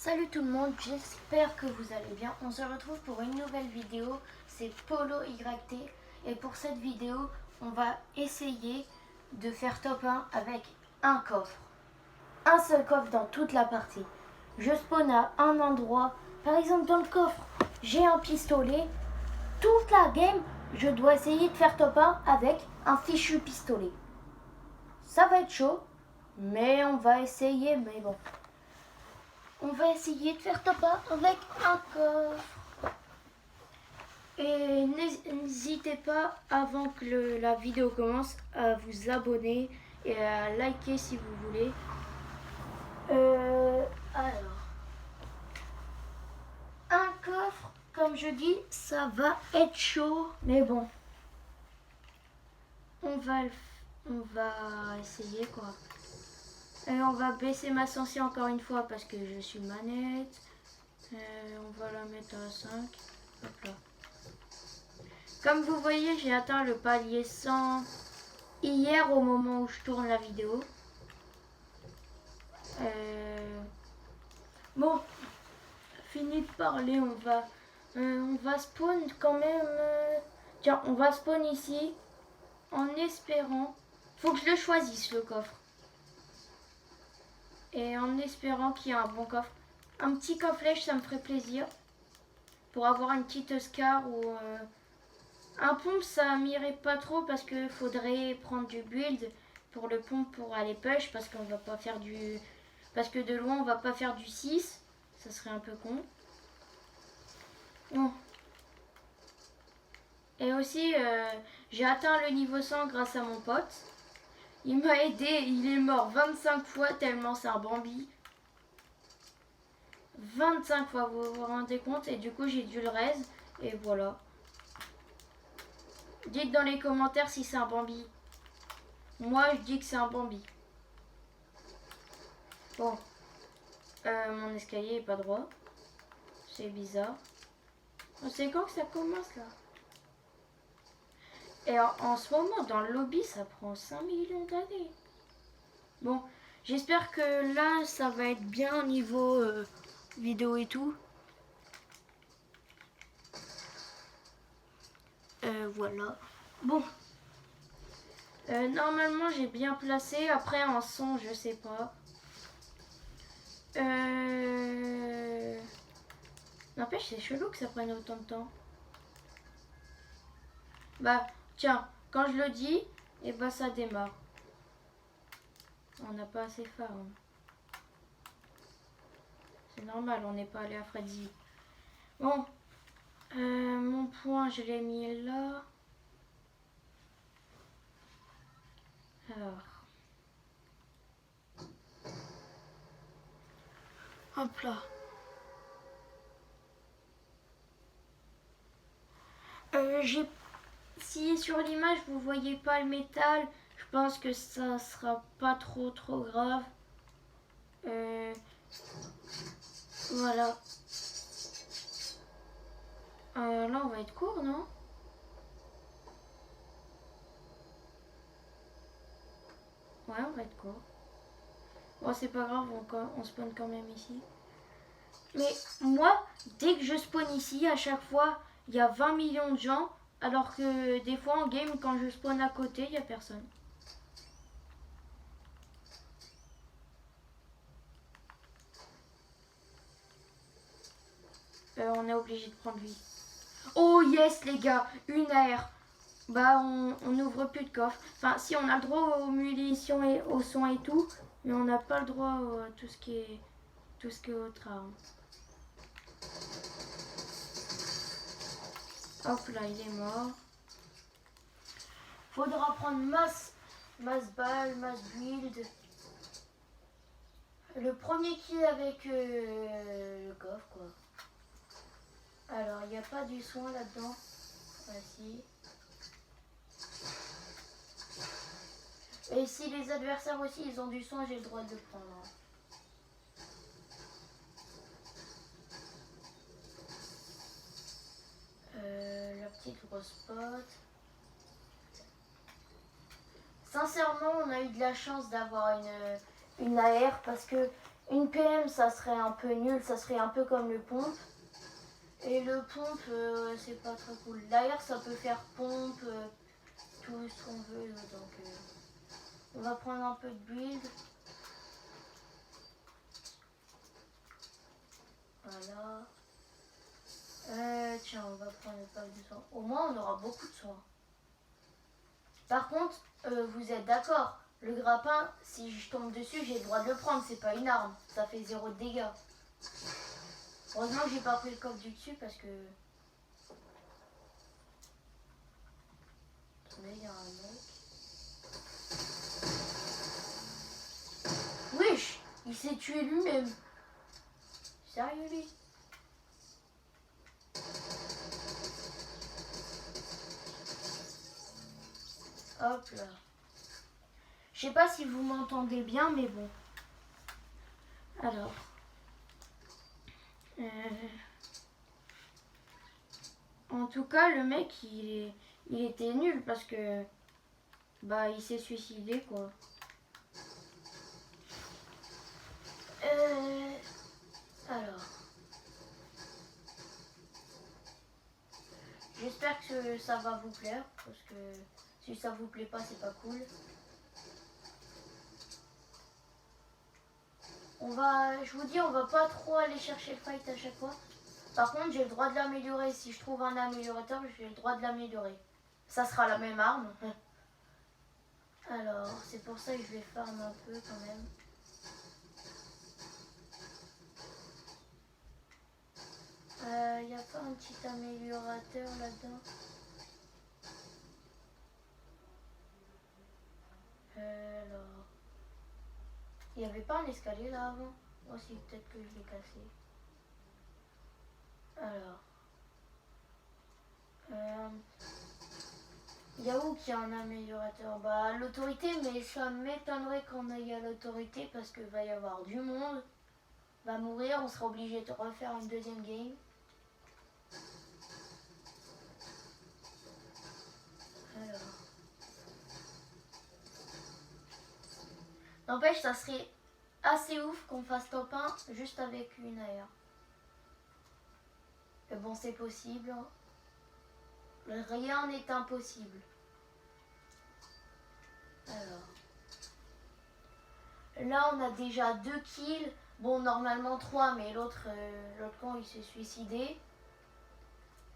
Salut tout le monde, j'espère que vous allez bien. On se retrouve pour une nouvelle vidéo, c'est Polo YT. Et pour cette vidéo, on va essayer de faire top 1 avec un coffre. Un seul coffre dans toute la partie. Je spawn à un endroit, par exemple dans le coffre, j'ai un pistolet. Toute la game, je dois essayer de faire top 1 avec un fichu pistolet. Ça va être chaud, mais on va essayer, mais bon. On va essayer de faire top 1 avec un coffre. Et n'hésitez pas, avant que la vidéo commence, à vous abonner et à liker si vous voulez. Alors, un coffre, comme je dis, ça va être chaud, mais bon. On va essayer quoi. Et on va baisser ma sensi encore une fois parce que je suis manette. On va la mettre à 5. Hop là. Comme vous voyez, j'ai atteint le palier 100 hier au moment où je tourne la vidéo. Bon, fini de parler, on va spawn quand même. Tiens, on va spawn ici en espérant. Faut que je le choisisse le coffre. Et en espérant qu'il y ait un bon coffre. Un petit coffre-lèche, ça me ferait plaisir. Pour avoir une petite Scar ou un pompe, ça m'irait pas trop parce qu'il faudrait prendre du build pour le pompe pour aller push parce qu'on va pas faire du. Parce que de loin on va pas faire du 6. Ça serait un peu con. Bon. Et aussi, j'ai atteint le niveau 100 grâce à mon pote. Il m'a aidé, il est mort 25 fois tellement c'est un Bambi. 25 fois, vous vous rendez compte, et du coup j'ai dû le raise, et voilà. Dites dans les commentaires si c'est un Bambi. Moi je dis que c'est un Bambi. Bon. Mon escalier est pas droit. C'est bizarre. C'est quand que ça commence là? Et en ce moment dans le lobby ça prend 5 millions d'années. Bon, j'espère que là ça va être bien au niveau vidéo et tout. Voilà. Bon. Normalement j'ai bien placé. Après en son je sais pas. N'empêche c'est chelou que ça prenne autant de temps. Bah tiens, quand je le dis, et bah ça démarre. On n'a pas assez fort. Hein. C'est normal, on n'est pas allé à Freddy. Bon. Mon point je l'ai mis là. Alors. Hop là. Si sur l'image vous voyez pas le métal, je pense que ça sera pas trop grave. Voilà. Là on va être court, non? Ouais, on va être court. Bon, c'est pas grave, on spawn quand même ici. Mais moi, dès que je spawn ici, à chaque fois, il y a 20 millions de gens. Alors que des fois en game, quand je spawn à côté, il n'y a personne. On est obligé de prendre lui. Oh yes les gars, une AR. Bah on n'ouvre plus de coffre. Enfin si on a le droit aux munitions et aux soins et tout, mais on n'a pas le droit à tout ce qui est autre arme. Hop là, il est mort. Faudra prendre masse balle, masse build. Le premier kill avec le coffre quoi. Alors il n'y a pas du soin là-dedans. Voici. Et si les adversaires aussi ils ont du soin, j'ai le droit de le prendre. La petite grosse pote. Sincèrement, on a eu de la chance d'avoir une AR parce que Une PM, ça serait un peu nul, ça serait un peu comme le pompe. Et le pompe, c'est pas très cool. L'air, ça peut faire pompe, tout ce qu'on veut. Donc, on va prendre un peu de build. Voilà. Tiens, on va prendre le pack de soins. Au moins, on aura beaucoup de soins. Par contre, vous êtes d'accord, le grappin, si je tombe dessus, j'ai le droit de le prendre. C'est pas une arme. Ça fait 0 de dégâts. Heureusement que j'ai pas pris le coffre du dessus parce que... Attendez, il y a un mec. Wesh, il s'est tué lui-même. Sérieux, lui? Hop là. Je sais pas si vous m'entendez bien, mais bon. Alors. En tout cas, le mec, il était nul parce que... Bah, il s'est suicidé, quoi. Alors. J'espère que ça va vous plaire, parce que si ça vous plaît pas, c'est pas cool. Je vous dis, on va pas trop aller chercher le fight à chaque fois. Par contre, j'ai le droit de l'améliorer. Si je trouve un améliorateur, j'ai le droit de l'améliorer. Ça sera la même arme. Alors, c'est pour ça que je vais farm un peu quand même. Y a pas un petit améliorateur là-dedans? Alors... Il n'y avait pas un escalier là avant? Moi aussi, peut-être que je l'ai cassé. Alors... Il y a où qu'il y a un améliorateur? Bah, l'autorité, mais ça m'étonnerait qu'on aille à l'autorité parce qu'il va y avoir du monde. Va mourir, on sera obligé de refaire une deuxième game. Alors... N'empêche, ça serait assez ouf qu'on fasse top 1 juste avec une AR. Mais bon, c'est possible. Rien n'est impossible. Alors. Là, on a déjà 2 kills. Bon, normalement 3, mais l'autre camp, il s'est suicidé.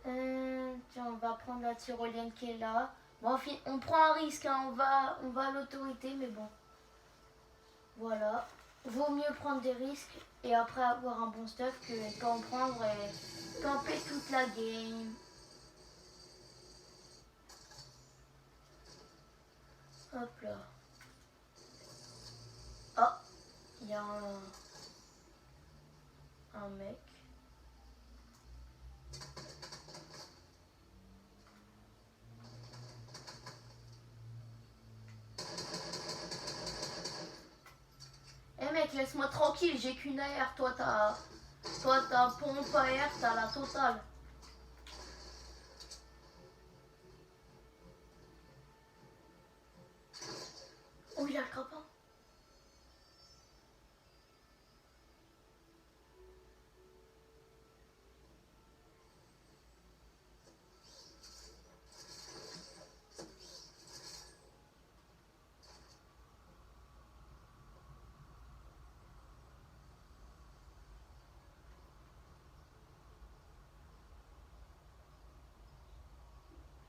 Tiens, on va prendre la tyrolienne qui est là. Bon, on prend un risque, hein. On va à l'autorité, mais bon. Voilà. Vaut mieux prendre des risques et après avoir un bon stuff que ne pas en prendre et camper toute la game. Hop là. Oh, il y a un mec. Eh mec, laisse-moi tranquille, j'ai qu'une AR, toi t'as pompe AR, t'as la totale. Oh, il a le grappin.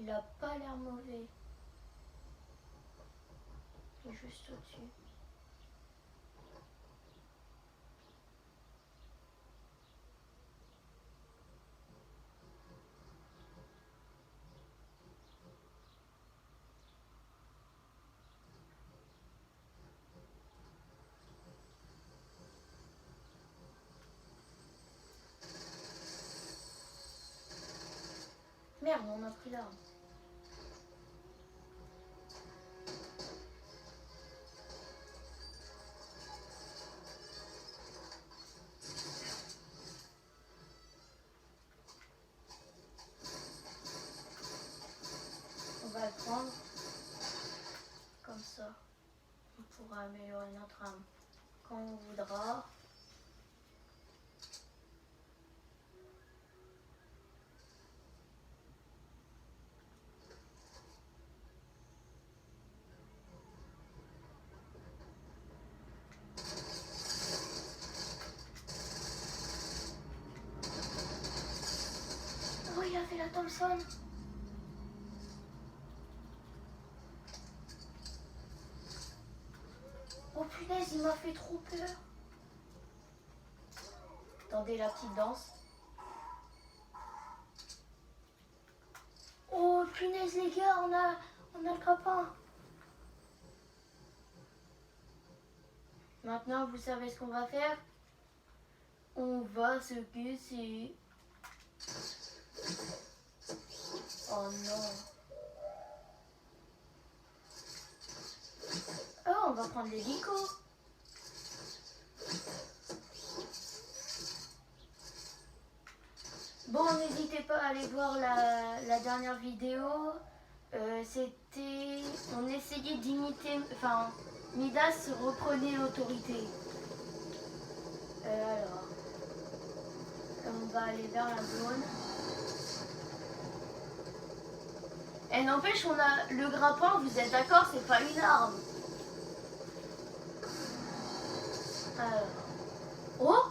Il a pas l'air mauvais. Il est juste au-dessus. Merde, on a pris l'arme. On va le prendre. Comme ça, on pourra améliorer notre arme quand on voudra. la Thompson. Oh punaise, il m'a fait trop peur. Attendez la petite danse. Oh punaise les gars, on a le grappin. Maintenant vous savez ce qu'on va faire. On va se casser. Oh non. Oh, on va prendre l'hélico. Bon, n'hésitez pas à aller voir la dernière vidéo. C'était... On essayait d'imiter... Enfin, Midas reprenait l'autorité. Alors... On va aller vers la zone. Et n'empêche, on a le grappin, vous êtes d'accord, c'est pas une arme. Alors... Oh!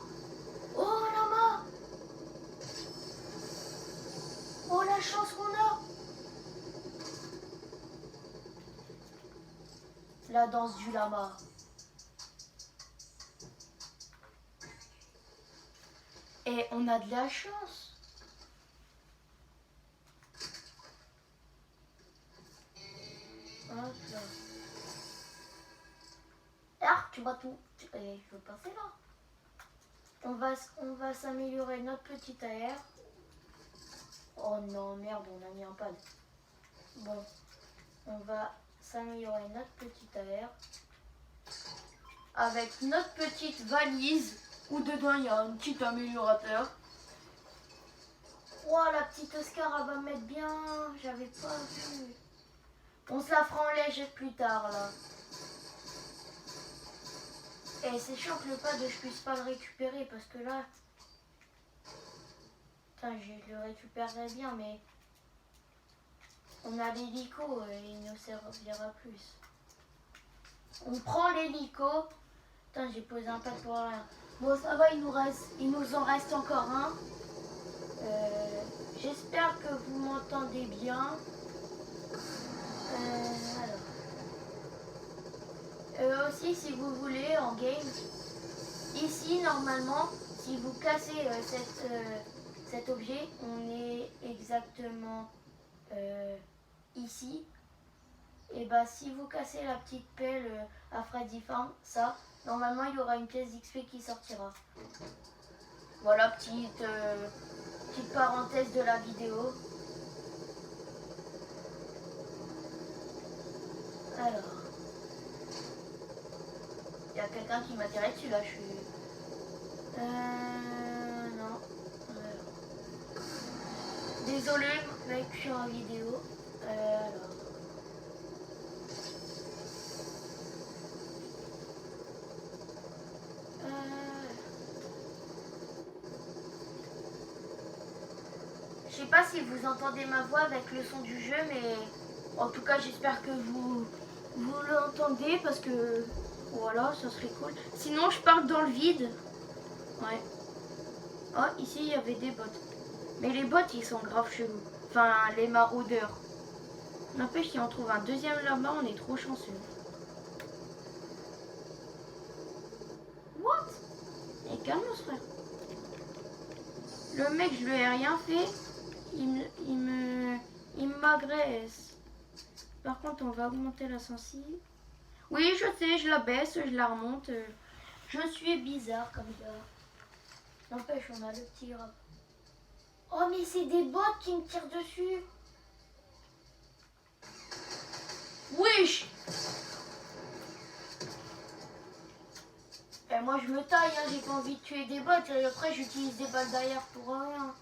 Oh, lama! Oh, la chance qu'on a! La danse du lama. Et on a de la chance. Hop là. Ah, tu vois tout. Et je veux passer là. On va s'améliorer notre petit AR. Oh non, merde, on a mis un pad. Bon, on va s'améliorer notre petit AR. Avec notre petite valise. Où dedans il y a un petit améliorateur. Oh, la petite Oscar, elle va me mettre bien. J'avais pas vu. On se la fera en léger plus tard là. Et c'est chiant que le pad je puisse pas le récupérer parce que là. Putain, je le récupérerai bien, mais. On a l'hélico et il nous servira plus. On prend l'hélico. Putain, j'ai posé un pad pour rien. Bon, ça va, il nous en reste encore un. J'espère que vous m'entendez bien. Alors. Aussi, si vous voulez, en game, ici, normalement, si vous cassez cet objet, on est exactement ici. Et bah, si vous cassez la petite pelle à Freddy Farm, ça, normalement, il y aura une pièce d'XP qui sortira. Voilà, petite parenthèse de la vidéo. Alors. Il y a quelqu'un qui m'a tiré dessus là, je suis... non. Désolé, mec, je suis en vidéo. Alors. Je sais pas si vous entendez ma voix avec le son du jeu, mais en tout cas, j'espère que vous l'entendez parce que voilà, ça serait cool. Sinon, je parle dans le vide. Ouais. Oh, ici, il y avait des bots. Mais les bots, ils sont grave chelous. Enfin, les maraudeurs. N'empêche, si on trouve un deuxième là-bas, on est trop chanceux. What? Et calme-toi, frère. Le mec, je lui ai rien fait. Il m'agresse. Par contre, on va augmenter la sensi. Oui, je sais, je la baisse, je la remonte. Je suis bizarre comme ça. N'empêche, on a le petit grappe. Oh, mais c'est des bots qui me tirent dessus. Wesh! Et moi, je me taille, hein, j'ai pas envie de tuer des bots. Et après, j'utilise des balles derrière pour rien.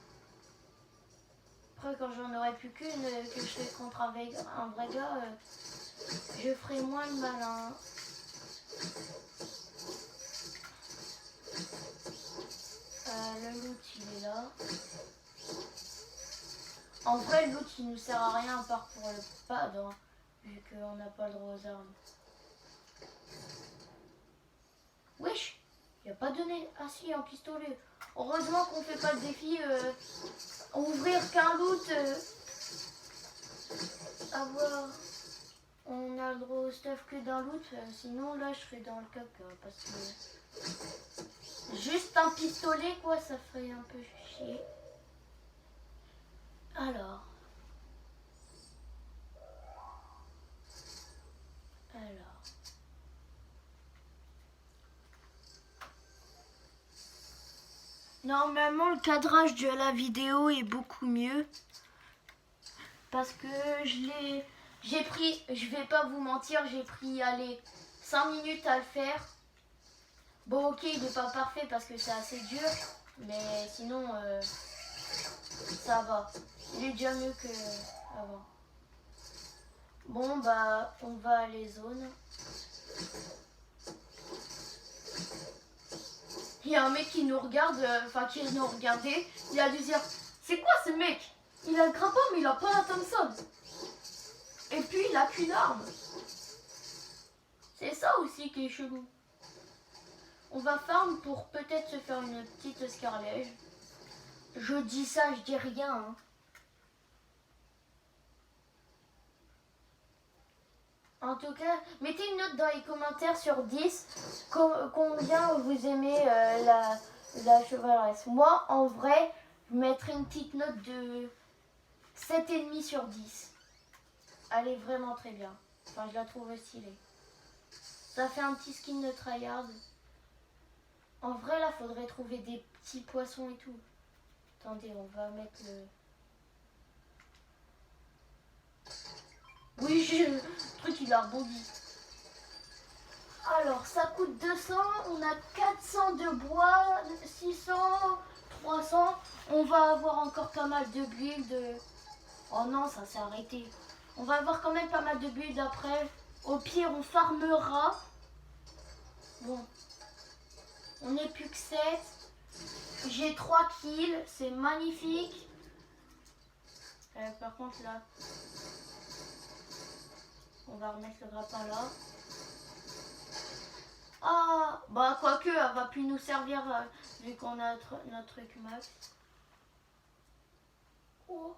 Après, quand j'en aurai plus qu'une, que je fais contre un vrai gars, je ferai moins le malin. Le loot, il est là. En vrai, le loot, il nous sert à rien à part pour le pad, hein, vu qu'on n'a pas le droit aux armes. Wesh! Il n'y a pas donné. Ah si, un pistolet. Heureusement qu'on fait pas le défi. Ouvrir qu'un loot. Avoir. On a le droit au stuff que d'un loot. Sinon, là, je serais dans le caca. Parce que. Juste un pistolet, quoi, ça ferait un peu chier. Alors. Normalement, le cadrage de la vidéo est beaucoup mieux. Parce que j'ai pris, je vais pas vous mentir, j'ai pris, allez, 5 minutes à le faire. Bon, ok, il n'est pas parfait parce que c'est assez dur. Mais sinon, ça va. Il est déjà mieux que avant. Bon, bah, on va à les zones. Il y a un mec qui nous regarde, qui nous regardait. Il a dû dire, c'est quoi ce mec? Il a le grappin, mais il a pas la Thompson. Et puis, il a qu'une arme. C'est ça aussi qui est chelou. On va farm pour peut-être se faire une petite scarlège. Je dis ça, je dis rien. Hein. En tout cas, mettez une note dans les commentaires sur 10. Combien vous aimez la chevaleresse. Moi, en vrai, je mettrais une petite note de 7,5 sur 10. Elle est vraiment très bien. Enfin, je la trouve stylée. Ça fait un petit skin de tryhard. En vrai, là, faudrait trouver des petits poissons et tout. Attendez, on va mettre le... Oui, le truc, il a rebondi. Alors, ça coûte 200. On a 400 de bois, 600, 300. On va avoir encore pas mal de builds. Oh non, ça s'est arrêté. On va avoir quand même pas mal de builds après. Au pire, on farmera. Bon. On n'est plus que 7. J'ai 3 kills. C'est magnifique. Par contre, là, on va remettre le grappin là. Ah, bah quoique, elle va plus nous servir vu qu'on a notre truc max. Oh.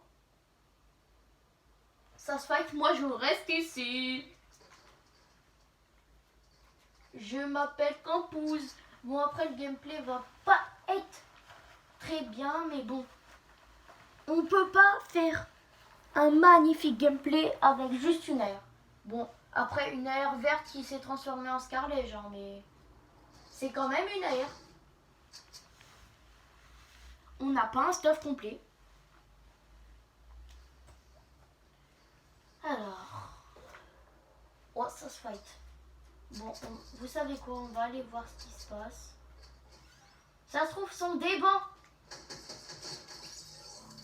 Ça se fight, moi je reste ici. Je m'appelle Campouze. Bon, après le gameplay va pas être très bien, mais bon. On peut pas faire un magnifique gameplay avec juste une aire. Bon, après une aire verte qui s'est transformée en scarlet, genre, mais c'est quand même une aire. On n'a pas un stuff complet. Alors, oh, ça se fight. Bon, vous savez quoi, on va aller voir ce qui se passe. Ça se trouve, son déban.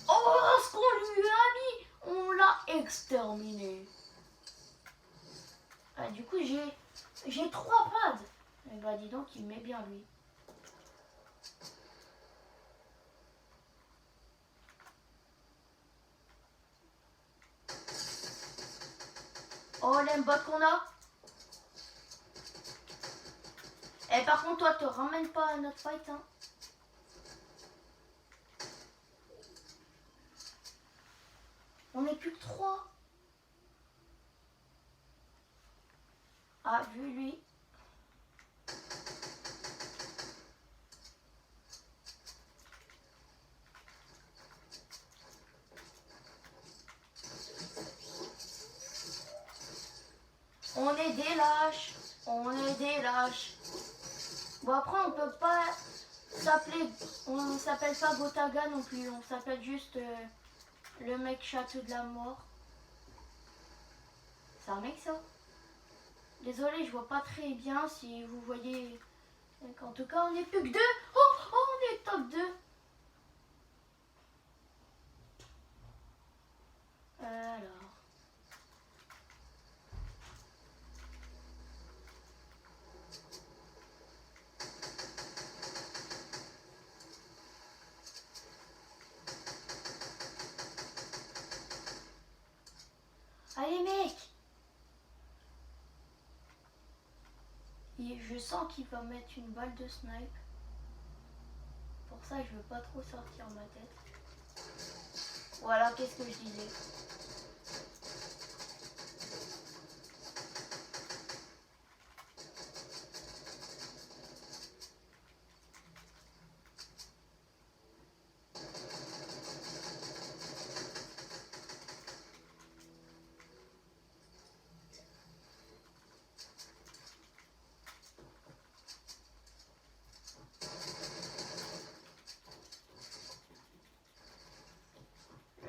Oh, ce qu'on lui a mis, on l'a exterminé. Ah, du coup, j'ai 3 pads. Et bah, dis donc, il met bien lui. Oh, l'aimbot qu'on a. Et par contre, toi, te ramène pas à notre fight, hein. On n'est plus que 3. Ah, vu lui. On est des lâches. On est des lâches. Bon, après, on peut pas s'appeler... On s'appelle pas Gotaga non plus. On s'appelle juste le mec château de la mort. C'est un mec, ça? Désolé, je vois pas très bien si vous voyez. En tout cas, on n'est plus que 2. Oh, on est top 2. Alors. Allez, mec. Et je sens qu'il va mettre une balle de snipe. Pour ça, je veux pas trop sortir ma tête. Voilà, qu'est-ce que je disais.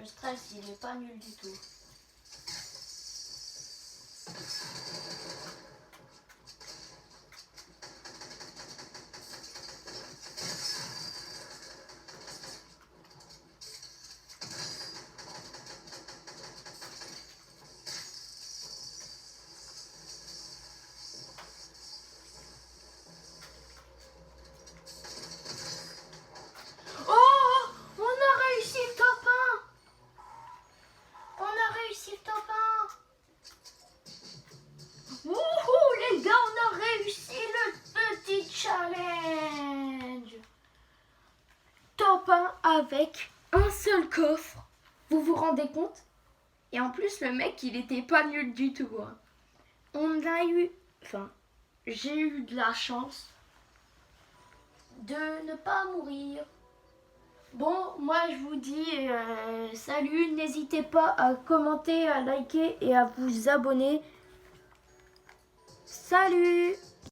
Le stress, il est pas nul du tout. Top 1 avec un seul coffre. Vous vous rendez compte? Et en plus, le mec, il était pas nul du tout. Hein. J'ai eu de la chance de ne pas mourir. Bon, moi je vous dis salut. N'hésitez pas à commenter, à liker et à vous abonner. Salut!